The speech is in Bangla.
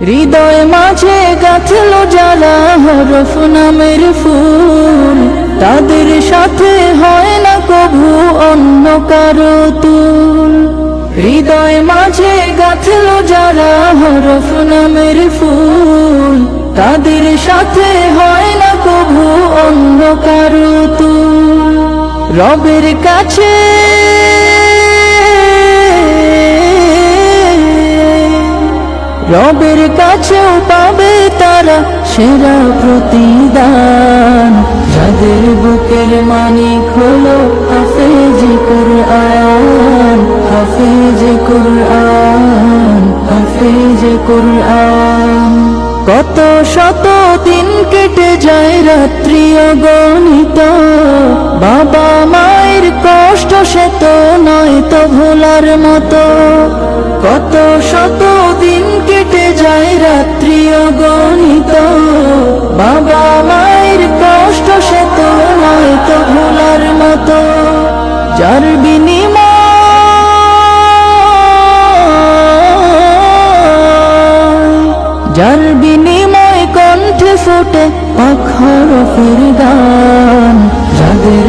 হৃদয় মাঝে গাঁথলো যারা হরফ নামের ফুল, তাদের সাথে হয় না কভু অন্য কারো তুল। হৃদয় মাঝে গাঁথলো যারা হরফ নামের ফুল, তাদের সাথে হয় না কভু অন্য কারো তুল। রবের কাছে রবের কাছেও পাবে তারা সেরা প্রতিদান, যাদের বুকের মানিক হলো হাফেজে কুরআন, হাফেজে কুরআন, হাফেজে কুরআন। কত শত দিন কেটে যায় রাত্রি অগণিত, বাবা মায়ের কষ্ট সে তো নয় তো ভোলার মতো। কত শত দিন কেটে যায় রাত্রি অগণিত, বাবা মায়ের কষ্ট সে তো নয় তো ভোলার মতো। যার বিনিময় কণ্ঠে ফোটে অক্ষর ফের গান, যাদের